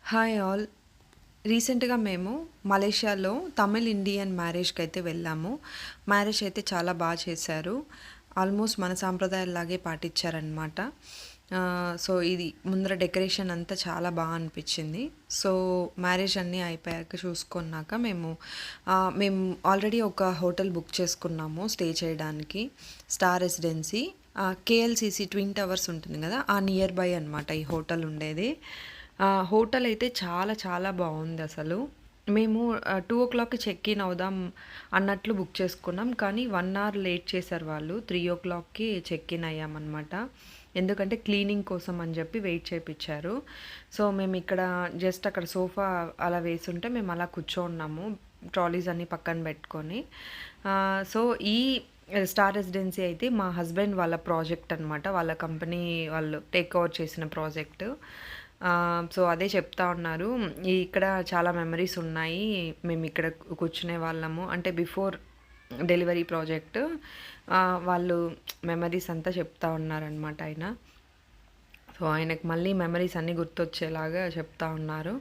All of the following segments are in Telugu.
Hi all. రీసెంట్‌గా మేము మలేషియాలో తమిళ్ ఇండియన్ మ్యారేజ్‌కి అయితే వెళ్ళాము. మ్యారేజ్ అయితే చాలా చేశారు. ఆల్మోస్ట్ మన సాంప్రదాయాల్లాగే పాటించారనమాట. సో, ఇది ముందర డెకరేషన్ అంతా చాలా అనిపిచ్చింది. సో, మ్యారేజ్ అన్నీ అయిపోయాక చూసుకున్నాక మేము ఆల్రెడీ ఒక హోటల్ బుక్ చేసుకున్నాము స్టే చేయడానికి. స్టార్ రెసిడెన్సీ కేఎల్‌సీసీ ట్విన్ టవర్స్ ఉంటుంది గదా! ఆ నియర్ బై అనమాట ఈ హోటల్ ఉండేది. హోటల్ అయితే చాలా బావుందసలు. మేము 2:00కి చెక్ ఇన్ అవుదాం అన్నట్లు బుక్ చేసుకున్నాం. కానీ 1 అవర్ లేట్ చేశారు వాళ్ళు. 3:00కి చెక్ ఇన్ అయ్యామనమాట. ఎందుకంటే క్లీనింగ్ కోసం అని చెప్పి వెయిట్ చేపిచ్చారు. సో, మేమిక్కడ జస్ట్ అక్కడ సోఫా అలా వేసుంటే మేము అలా కూర్చోన్నాము. ట్రాలీస్ అన్నీ పక్కన పెట్టుకొని. సో, ఈ స్టార్ రెసిడెన్సీ అయితే మా హస్బెండ్ వాళ్ళ ప్రాజెక్ట్ అనమాట. వాళ్ళ కంపెనీ వాళ్ళు టేక్ ఓవర్ చేసిన ప్రాజెక్టు. సో, అదే చెప్తా ఉన్నారు. ఇక్కడ చాలా మెమరీస్ ఉన్నాయి. మేమిక్కడ కూర్చునే వాళ్ళము. అంటే బిఫోర్ డెలివరీ ప్రాజెక్ట్ వాళ్ళు మెమరీస్ అంతా చెప్తా ఉన్నారనమాట ఆయన. సో, ఆయనకు మళ్ళీ మెమరీస్ అన్నీ గుర్తొచ్చేలాగా చెప్తా ఉన్నారు.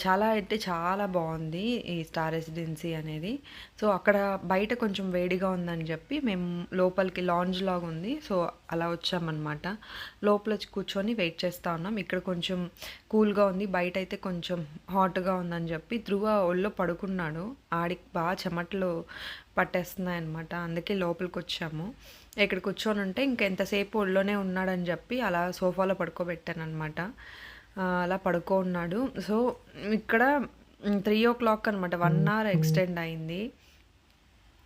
చాలా అయితే చాలా బావుంది ఈ స్టార్ రెసిడెన్సీ అనేది. సో, అక్కడ బయట కొంచెం వేడిగా ఉందని చెప్పి మేము లోపలికి లాంజ్ లాగా ఉంది. సో, అలా వచ్చామనమాట. లోపలొచ్చి కూర్చొని వెయిట్ చేస్తా ఉన్నాం. ఇక్కడ కొంచెం కూల్‌గా ఉంది. బయటైతే కొంచెం హాట్‌గా ఉందని చెప్పి ధ్రువ ఒళ్ళో పడుకున్నాడు. ఆడికి చెమటలు పట్టేస్తున్నాయన్నమాట. అందుకే లోపలికొచ్చాము. ఇక్కడ కూర్చొనుంటే ఇంకెంతసేపు ఒళ్ళోనే ఉన్నాడని చెప్పి అలా సోఫాలో పడుకోబెట్టాననమాట. అలా పడుకోన్నాడు. సో, ఇక్కడ 3:00 అనమాట. 1 అవర్ ఎక్స్‌టెండ్ అయింది.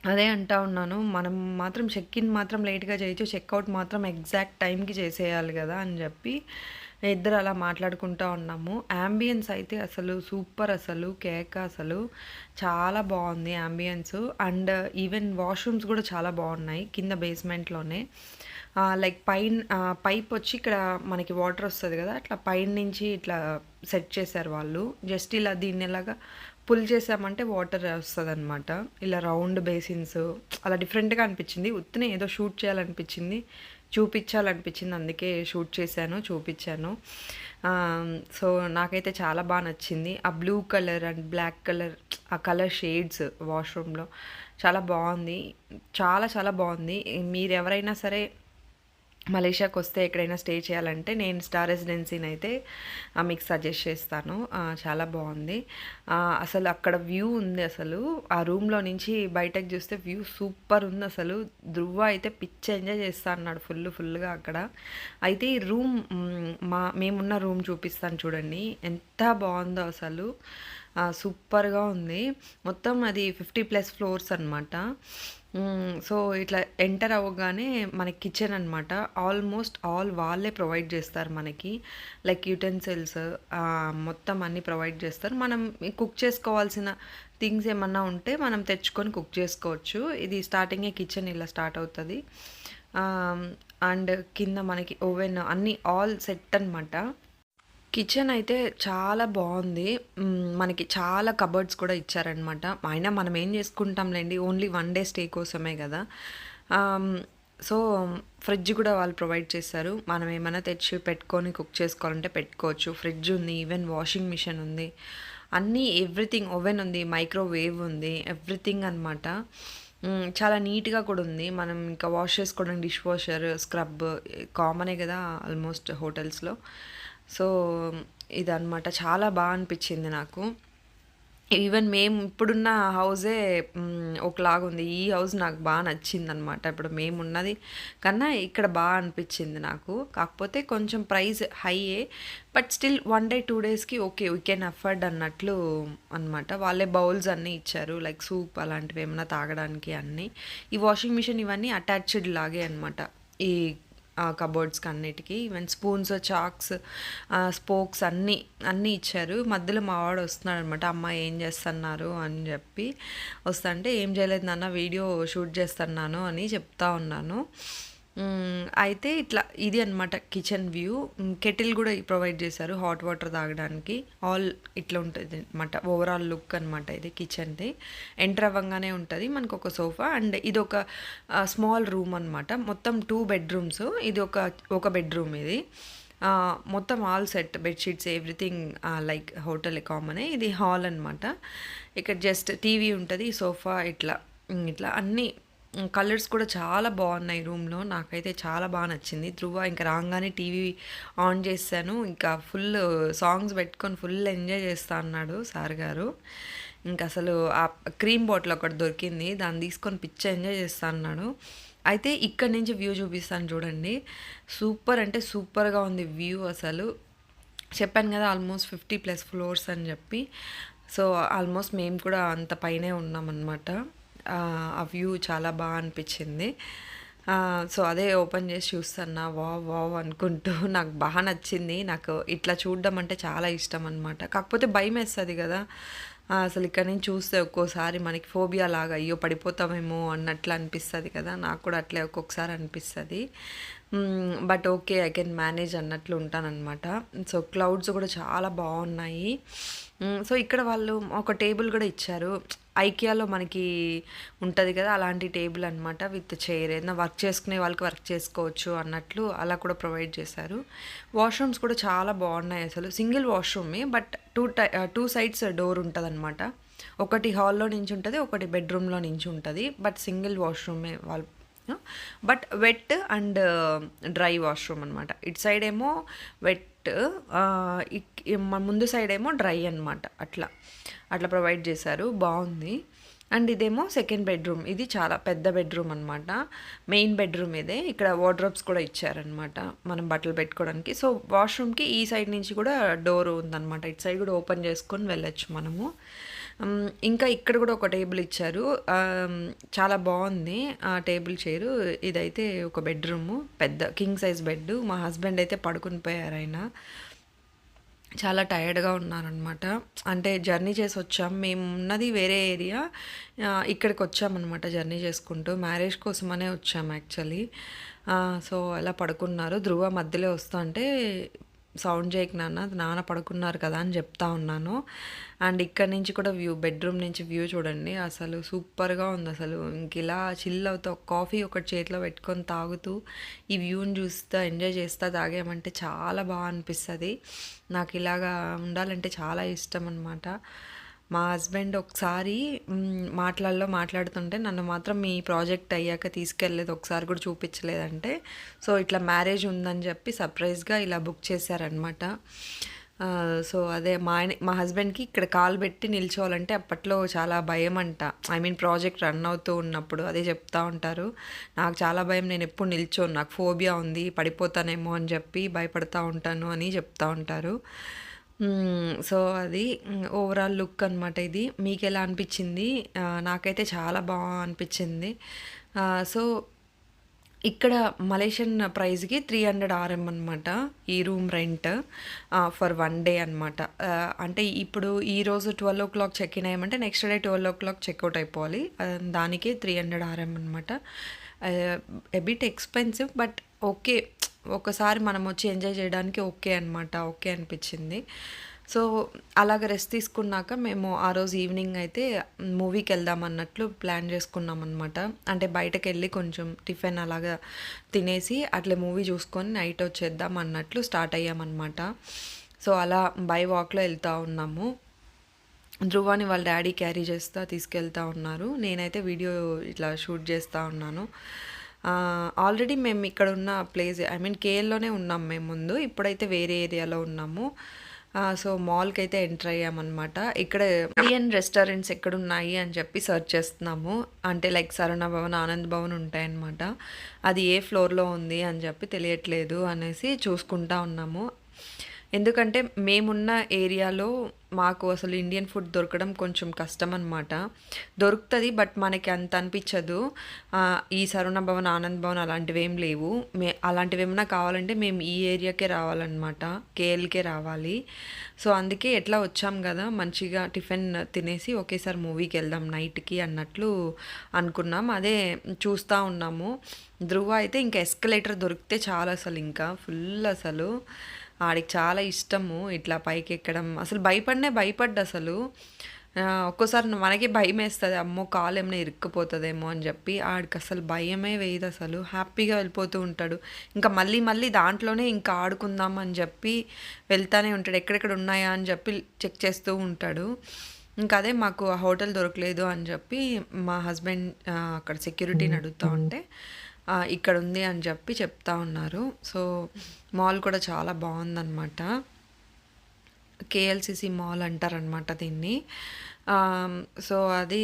అదే అంటా ఉన్నాను. మనం మాత్రం చెక్ ఇన్ మాత్రం లేట్‌గా చేయొచ్చు. చెక్‌ఔట్ మాత్రం ఎగ్జాక్ట్ టైంకి చేసేయాలి గదా! అని చెప్పి ఇద్దరు అలా మాట్లాడుకుంటా ఉన్నాము. యాంబియన్స్ అయితే అసలు సూపర్ అసలు. కేక అసలు. చాలా బావుంది యాంబియన్స్. అండ్ ఈవెన్ వాష్‌రూమ్స్ గూడా చాలా బావున్నాయి. కింద బేస్‌మెంట్‌లోనే. లైక్ పైప్ వచ్చి ఇక్కడ మనకి వాటర్ వస్తది గదా! అట్లా పైనుంచి ఇట్లా సెట్ చేశారు వాళ్ళు. జస్ట్ ఇలా దీన్ని ఇలాగా పుల్ చేసామంటే వాటర్ వస్తదనమాట. ఇలా రౌండ్ బేసిన్స్ అలా డిఫరెంట్‌గా అనిపిచ్చింది. ఉత్తినే ఏదో షూట్ చేయాలనిపిచ్చింది. చూపిచ్చాలనిపిచ్చింది. అందుకే షూట్ చేశాను, చూపిచ్చాను. సో, నాకైతే చాలా నచ్చింది. ఆ blue colour and black colour ఆ కలర్ షేడ్స్ వాష్‌రూమ్‌లో చాలా బావుంది. చాలా బావుంది. మీరెవరైనా సరే మలేషియాకొస్తే ఎక్కడైనా స్టే చేయాలంటే నేను స్టార్ రెసిడెన్సీనైతే మీకు సజెస్ట్ చేస్తాను. చాలా బావుంది. అసలు అక్కడ వ్యూ ఉంది అసలు. ఆ రూమ్‌లో నుంచి బయటకు చూస్తే వ్యూ సూపర్ ఉందసలు. ధ్రువ అయితే పిచ్చి ఎంజాయ్ చేస్తా అన్నాడు ఫుల్‌గా అక్కడ. అయితే ఈ రూమ్ మేమున్న రూమ్ చూపిస్తాను చూడండి. ఎంత బావుందో అసలు. సూపర్‌గా ఉంది. మొత్తం అది 50+ ఫ్లోర్స్ అనమాట. సో, ఇట్లా ఎంటర్ అవ్వగానే మనకి కిచెన్ అనమాట. ఆల్మోస్ట్ ఆల్ వాళ్ళే ప్రొవైడ్ చేస్తారు మనకి. లైక్ యుటెన్సిల్స్ మొత్తం అన్నీ ప్రొవైడ్ చేస్తారు. మనం కుక్ చేసుకోవాల్సిన థింగ్స్ ఏమన్నా ఉంటే మనం తెచ్చుకొని కుక్ చేసుకోవచ్చు. ఇది స్టార్టింగే కిచెన్ ఇలా స్టార్ట్ అవుతది. అండ్ కింద మనకి ఓవెన్ అన్నీ ఆల్ సెట్ అనమాట. కిచెన్ అయితే చాలా బావుంది. మనకి చాలా కబోర్డ్స్ కూడా ఇచ్చారనమాట. అయినా మనం ఏం చేసుకుంటాంలెండి. ఓన్లీ 1 డే స్టే కోసమే గదా! ఆహ్, సో, ఫ్రిడ్జ్ కూడా వాళ్ళు ప్రొవైడ్ చేశారు. మనం ఏమన్నా తెచ్చి పెట్టుకొని కుక్ చేసుకోవాలంటే పెట్టుకోవచ్చు. ఫ్రిడ్జ్ ఉంది. ఈవెన్ వాషింగ్ మిషన్ ఉంది. అన్నీ ఎవ్రీథింగ్ ఓవెన్ ఉంది. మైక్రోవేవ్ ఉంది. ఎవ్రీథింగ్ అనమాట. చాలా నీట్‌గా కూడా ఉంది. మనం ఇంకా వాష్ చేసుకోవడానికి డిష్ వాషర్, స్క్రబ్ కామనే గదా! ఆల్మోస్ట్ హోటల్స్‌లో. సో, ఇదనమాట. చాలా అనిపిచ్చింది నాకు. ఈవెన్ మేము ఇప్పుడున్న హౌసే ఒకలాగుంది. ఈ హౌస్ నాకు నచ్చిందనమాట. ఇప్పుడు మేమున్నది కన్నా ఇక్కడ అనిపిచ్చింది నాకు. కాకపోతే కొంచెం ప్రైస్ హైయే. బట్ స్టిల్ 1 డే, 2 డేస్‌కి ఓకే. వీ కెన్ అఫోర్డ్ అన్నట్లు అనమాట. వాళ్ళే బౌల్స్ అన్నీ ఇచ్చారు. లైక్ సూప్ అలాంటివి ఏమన్నా తాగడానికి అన్నీ. ఈ వాషింగ్ మిషన్ ఇవన్నీ అటాచ్డ్ లాగే అనమాట. ఈ కబోర్డ్స్‌కి అన్నిటికి. ఈవెన్ స్పూన్స్, చాక్స్, స్పోక్స్ అన్నీ ఇచ్చారు. మధ్యలో మా వాడు వస్తున్నాడనమాట. అమ్మ ఏం చేస్తన్నారు అని చెప్పి వస్తంటే, ఏం చేయలేదు నాన్న వీడియో షూట్ చేస్తున్నాను అని చెప్తా ఉన్నాను. అయితే ఇట్లా ఇది అనమాట కిచెన్ వ్యూ. కెటిల్ కూడా ప్రొవైడ్ చేశారు హాట్ వాటర్ తాగడానికి. ఆల్ ఇట్లా ఉంటది అనమాట. ఓవరాల్ లుక్ అనమాట ఇది కిచెన్‌ది. ఎంటర్ అవ్వంగానే ఉంటది. మనకొక సోఫా అండ్ ఇదొక స్మాల్ రూమ్ అనమాట. మొత్తం 2 బెడ్‌రూమ్స్. ఇది ఒక బెడ్‌రూమ్ ఇది. మొత్తం all set bedsheets everything like hotel కామనే. ఇది హాల్ అనమాట. ఇక్కడ జస్ట్ టీవీ ఉంటది. సోఫా ఇట్లా అన్నీ కలర్స్ కూడా చాలా బాగున్నాయి రూమ్‌లో. నాకైతే చాలా నచ్చింది. ధ్రువ ఇంక రాంగానే టీవీ ఆన్ చేశాను. ఇంకా ఫుల్ సాంగ్స్ పెట్టుకొని ఫుల్ ఎంజాయ్ చేస్తా అన్నాడు సార్ గారు. ఇంకసలు ఆ క్రీమ్ బాటిల్ ఒకటి దొరికింది. దాన్ని తీసుకొని పిచ్చ ఎంజాయ్ చేస్తా అన్నాడు. అయితే ఇక్కడి నుంచి వ్యూ చూపిస్తాను చూడండి. సూపర్ అంటే సూపర్‌గా ఉంది వ్యూ అసలు. చెప్పాను కదా ఆల్మోస్ట్ 50+ ఫ్లోర్స్ అని చెప్పి. సో, ఆల్మోస్ట్ మేము కూడా అంత పైనే ఉన్నామన్నమాట. ఆ వ్యూ చాలా అనిపిచ్చింది. సో, అదే ఓపెన్ చేసి చూస్తున్నా. వావ్! వావ్! అనుకుంటూ నాకు నచ్చింది. నాకు ఇట్లా చూడడం అంటే చాలా ఇష్టం అనమాట. కాకపోతే భయమేస్తది గదా! అసలు ఇక్కడి నుంచి చూస్తే ఒక్కోసారి మనకి ఫోబియా లాగా అయ్యో! పడిపోతామేమో అన్నట్లు అనిపిస్తది కదా! నాకు కూడా అట్లే ఒక్కొక్కసారి అనిపిస్తది. But okay. I can manage అన్నట్లు ఉంటాననమాట. సో, క్లౌడ్స్ కూడా చాలా బావున్నాయి. సో, ఇక్కడ వాళ్ళు ఒక టేబుల్ గూడా ఇచ్చారు. ఐకియాలో మనకి ఉంటది కదా! అలాంటి టేబుల్ అనమాట. With chair. ఏదైనా వర్క్ చేసుకునే వాళ్ళకి వర్క్ చేసుకోవచ్చు అన్నట్లు అలా కూడా ప్రొవైడ్ చేశారు. వాష్‌రూమ్స్ కూడా చాలా బావున్నాయి అసలు. సింగిల్ వాష్‌రూమే. బట్ 2 సైడ్స్ డోర్ ఉంటదనమాట. ఒకటి హాల్‌లో నించుంటది. ఒకటి బెడ్‌రూమ్‌లో నించుంటది. బట్ సింగిల్ వాష్‌రూమే but wet and dry washroom అనమాట. ఇటు సైడ్ ఏమో వెట్ ముందు సైడ్ ఏమో డ్రై అనమాట. అట్లా ప్రొవైడ్ చేశారు. బావుంది. అండ్ ఇదేమో సెకండ్ బెడ్‌రూమ్. ఇది చాలా పెద్ద బెడ్‌రూమ్ అనమాట. మెయిన్ బెడ్‌రూమ్ ఇదే. ఇక్కడ వార్డ్‌రోబ్స్ కూడా ఇచ్చారనమాట. మనం బట్టలు పెట్టుకోవడానికి. సో, వాష్‌రూమ్‌కి ఈ సైడ్ నుంచి కూడా డోర్ ఉందనమాట. ఇటు సైడ్ కూడా ఓపెన్ చేసుకొని వెళ్ళొచ్చు మనము. ఇంకా ఇక్కడ కూడా ఒక టేబుల్ ఇచ్చారు. చాలా బావుంది. ఆ టేబుల్ చైరు. ఇదైతే ఒక బెడ్‌రూము. పెద్ద కింగ్ సైజ్ బెడ్డు. మా హస్బెండ్ అయితే పడుకొని పోయారాయన. చాలా టయర్డ్‌గా ఉన్నారనమాట. అంటే జర్నీ చేసొచ్చాం. మేమున్నది వేరే ఏరియా. ఇక్కడికొచ్చామనమాట జర్నీ చేసుకుంటూ. మ్యారేజ్ కోసమనే వచ్చాం యాక్చువల్లీ. సో, అలా పడుకున్నారు. ధ్రువ మధ్యలో వస్తా అంటే సౌండ్ చేయకు నాన్న, నాన్న పడుకున్నారు కదా అని చెప్తా ఉన్నాను. అండ్ ఇక్కడి నుంచి కూడా బెడ్‌రూమ్ నుంచి వ్యూ చూడండి. అసలు సూపర్‌గా ఉందసలు. ఇంకిలా చిల్ అవుతా కాఫీ ఒకటి చేతిలో పెట్టుకొని తాగుతూ, ఈ వ్యూని చూస్తా, ఎంజాయ్ చేస్తా తాగామంటే చాలా అనిపిస్తది. నాకు ఇలాగా ఉండాలంటే చాలా ఇష్టం అనమాట. మా హస్బెండ్ ఒకసారి మాట్లాడుతుంటే నన్ను మాత్రం మీ ప్రాజెక్ట్ అయ్యాక తీసుకెళ్ళలేదు. ఒకసారి కూడా చూపించలేదంటే. సో, ఇట్లా మ్యారేజ్ ఉందని చెప్పి సర్ప్రైజ్‌గా ఇలా బుక్ చేశారనమాట. సో, అదే మా హస్బెండ్‌కి ఇక్కడ కాలు పెట్టి నిల్చోవాలంటే అప్పట్లో చాలా భయమంట. ఐ మీన్ ప్రాజెక్ట్ రన్ అవుతూ ఉన్నప్పుడు అదే చెప్తా ఉంటారు. నాకు చాలా భయం. నేనెప్పుడు నిల్చోను. నాకు ఫోబియా ఉంది. పడిపోతానేమో అని చెప్పి భయపడతా ఉంటాను అని చెప్తా ఉంటారు. సో, అది ఓవరాల్ లుక్ అనమాట ఇది. మీకెలా అనిపిచ్చింది? నాకైతే చాలా అనిపిచ్చింది. సో, ఇక్కడ మలేషియన్ ప్రైస్‌కి 300 RM అనమాట. ఈ రూమ్ రెంట్ ఫర్ 1 డే అనమాట. అంటే ఇప్పుడు ఈరోజు 12:00 చెక్ ఇన్ అయ్యామంటే నెక్స్ట్ డే 12:00 చెక్‌ఔట్ అయిపోవాలి. దానికే 300 RM అనమాట. A bit expensive but okay. ఒకసారి మనం వచ్చి ఎంజాయ్ చేయడానికి ఓకే అనమాట. ఓకే అనిపిచ్చింది. సో, అలాగ రెస్ట్ తీసుకున్నాక మేము ఆ రోజు ఈవినింగ్ అయితే మూవీకెళ్దాం అన్నట్లు ప్లాన్ చేసుకున్నామనమాట. అంటే బయటకెళ్ళి కొంచెం టిఫిన్ అలాగా తినేసి అట్లే మూవీ చూసుకొని నైట్ వచ్చేద్దాం అన్నట్లు స్టార్ట్ అయ్యామనమాట. సో, అలా బై వాక్‌లో ఎళ్తా ఉన్నాము. ధ్రువాని వాళ్ళ డ్యాడీ క్యారీ చేస్తా తీసుకెళ్తా ఉన్నారు. నేనైతే వీడియో ఇట్లా షూట్ చేస్తా ఉన్నాను. ఆల్రెడీ మేము ఇక్కడున్న ప్లేస్ ఐ మీన్ కేఎల్‌లోనే ఉన్నాం మేము ముందు. ఇప్పుడైతే వేరే ఏరియాలో ఉన్నాము. సో, మాల్‌కైతే ఎంటర్ అయ్యామనమాట. ఇక్కడ ఇండియన్ రెస్టారెంట్స్ ఎక్కడున్నాయి అని చెప్పి సెర్చ్ చేస్తున్నాము. అంటే లైక్ సరవణ భవన్, ఆనంద్ భవన్ ఉంటాయన్నమాట. అది ఏ ఫ్లోర్‌లో ఉంది అని చెప్పి తెలియట్లేదు అనేసి చూసుకుంటా ఉన్నాము. ఎందుకంటే మేమున్న ఏరియాలో మాకు అసలు ఇండియన్ ఫుడ్ దొరకడం కొంచెం కష్టం అనమాట. దొరుకుతది బట్ మనకి అంత అనిపించదు. ఈ సరవణ భవన్, ఆనంద్ భవన్ అలాంటివేం లేవు. అలాంటివేమన్నా కావాలంటే మేము ఈ ఏరియాకే రావాలన్నమాట. కేఎల్‌కే రావాలి. సో, అందుకే ఎట్లా వచ్చాం గదా! మంచిగా టిఫిన్ తినేసి ఒకేసారి మూవీకెళ్దాం నైట్‌కి అన్నట్లు అనుకున్నాం. అదే చూస్తా ఉన్నాము. ధ్రువ అయితే ఇంకా ఎస్కలేటర్ దొరికితే చాలు అసలింకా ఫుల్ అసలు. ఆడికి చాలా ఇష్టము ఇట్లా పైకెక్కడం. అసలు భయపడ్డసలు. ఒక్కోసారి మనకే భయమేస్తది. అమ్మో! కాలేమైనా ఇరుక్కుపోతదేమో అని జెప్పి. ఆడికసలు భయమే వేయదసలు. హ్యాపీగా వెళ్ళిపోతూ ఉంటాడు. ఇంకా మళ్ళీ మళ్ళీ దాంట్లోనే ఇంకా ఆడుకుందాం అని జెప్పి వెళ్తానే ఉంటాడు. ఎక్కడెక్కడ ఉన్నాయా అని జెప్పి చెక్ చేస్తూ ఉంటాడు. ఇంకా అదే మాకు ఆ హోటల్ దొరకలేదు అని జెప్పి మా హస్బెండ్ అక్కడ సెక్యూరిటీని అడుగుతా ఉంటే ఇక్కడుంది అని జెప్పి చెప్తా ఉన్నారు. సో, మాల్ కూడా చాలా బావుందనమాట. కేఎల్‌సీసీ మాల్ అంటారనమాట దీన్ని. సో, అది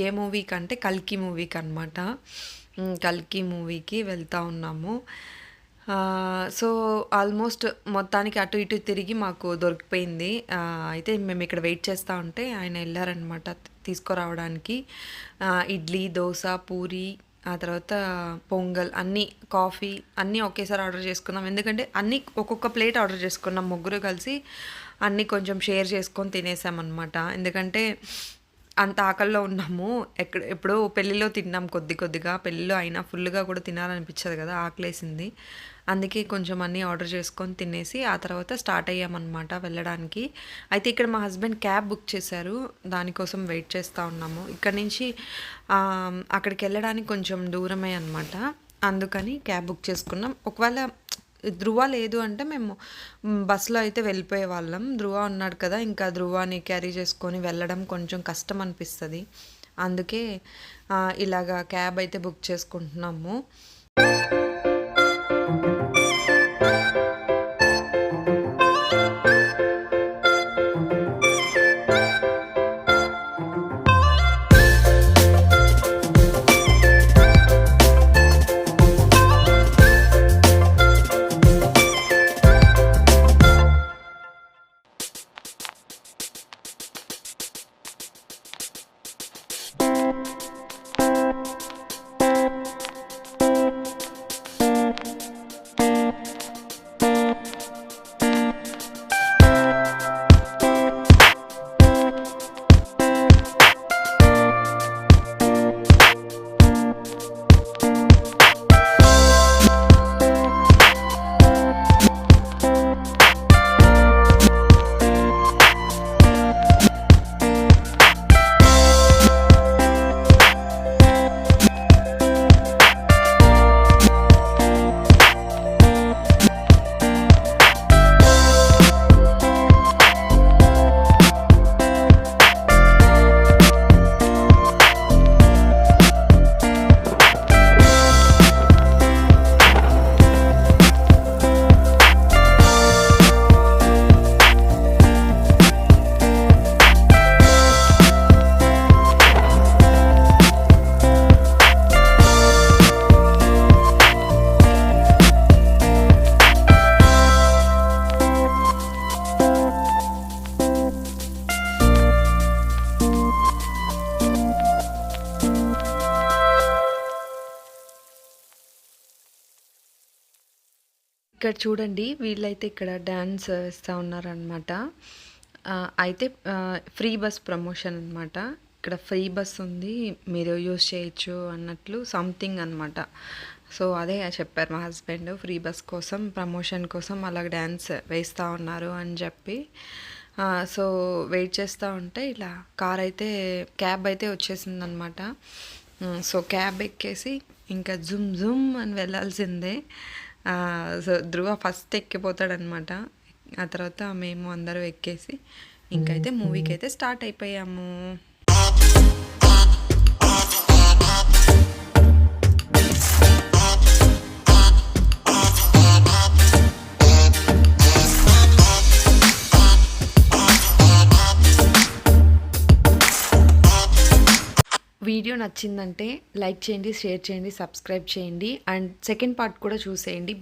ఏ మూవీకంటే 'కల్కి' మూవీకనమాట. 'కల్కి' మూవీకి వెళ్తా ఉన్నాము. సో, ఆల్మోస్ట్ మొత్తానికి అటు ఇటు తిరిగి మాకు దొరికిపోయింది. అయితే మేమిక్కడ వెయిట్ చేస్తా ఉంటే ఆయన ఎళ్లారనమాట తీసుకురావడానికి. ఇడ్లీ, దోస, పూరి, ఆ తర్వాత పొంగల్ అన్నీ, కాఫీ అన్నీ ఒకేసారి ఆర్డర్ చేసుకున్నాం. ఎందుకంటే అన్నీ ఒక్కొక్క ప్లేట్ ఆర్డర్ చేసుకున్నాం. ముగ్గురు కలిసి అన్నీ కొంచెం షేర్ చేసుకొని తినేసామనమాట. ఎందుకంటే అంత ఆకలిలో ఉన్నాము. ఎప్పుడో పెళ్ళిలో తిన్నాం కొద్ది కొద్దిగా. పెళ్ళిలో అయినా ఫుల్‌గా కూడా తినాలనిపించదు కదా! ఆకలేసింది. అందుకే కొంచెం అన్నీ ఆర్డర్ చేసుకొని తినేసి ఆ తర్వాత స్టార్ట్ అయ్యామనమాట వెళ్ళడానికి. అయితే ఇక్కడ మా హస్బెండ్ క్యాబ్ బుక్ చేశారు. దానికోసం వెయిట్ చేస్తా ఉన్నాము. ఇక్కడి నుంచి అక్కడికెళ్ళడానికి కొంచెం దూరమే అనమాట. అందుకని క్యాబ్ బుక్ చేసుకున్నాం. ఒకవేళ ధృవ లేదు అంటే మేము బస్సులో అయితే వెళ్ళిపోయేవాళ్ళం. ధృవ ఉన్నాడు కదా! ఇంకా ధృవాని క్యారీ చేసుకొని వెళ్ళడం కొంచెం కష్టం అనిపిస్తది. అందుకే ఇలాగా క్యాబ్ అయితే బుక్ చేసుకుంటున్నాము. ఇక్కడ చూడండి వీళ్ళైతే ఇక్కడ డాన్స్ వేస్తా ఉన్నారనమాట. అయితే ఫ్రీ బస్ ప్రమోషన్ అనమాట. ఇక్కడ ఫ్రీ బస్ ఉంది, మీరు యూజ్ చేయొచ్చు అన్నట్లు సంథింగ్ అనమాట. సో అదే చెప్పారు మా హస్బెండ్, ఫ్రీ బస్ కోసం ప్రమోషన్ కోసం అలాగ డ్యాన్స్ వేస్తూ ఉన్నారు అని చెప్పి. సో వెయిట్ చేస్తూ ఉంటే ఇలా క్యాబ్ అయితే వచ్చేసిందనమాట. సో క్యాబ్ ఎక్కేసి ఇంకా జుమ్ జుమ్ అని వెళ్ళాల్సిందే. సో ధృవ ఫస్ట్ ఎక్కిపోతాడనమాట. ఆ తర్వాత మేము అందరూ ఎక్కేసి ఇంకైతే మూవీకి అయితే స్టార్ట్ అయిపోయాము. వీడియో నచ్చిందంటే లైక్ చేయండి, షేర్ చేయండి, సబ్స్క్రైబ్ చేయండి అండ్ సెకండ్ పార్ట్ కూడా చూసేయండి.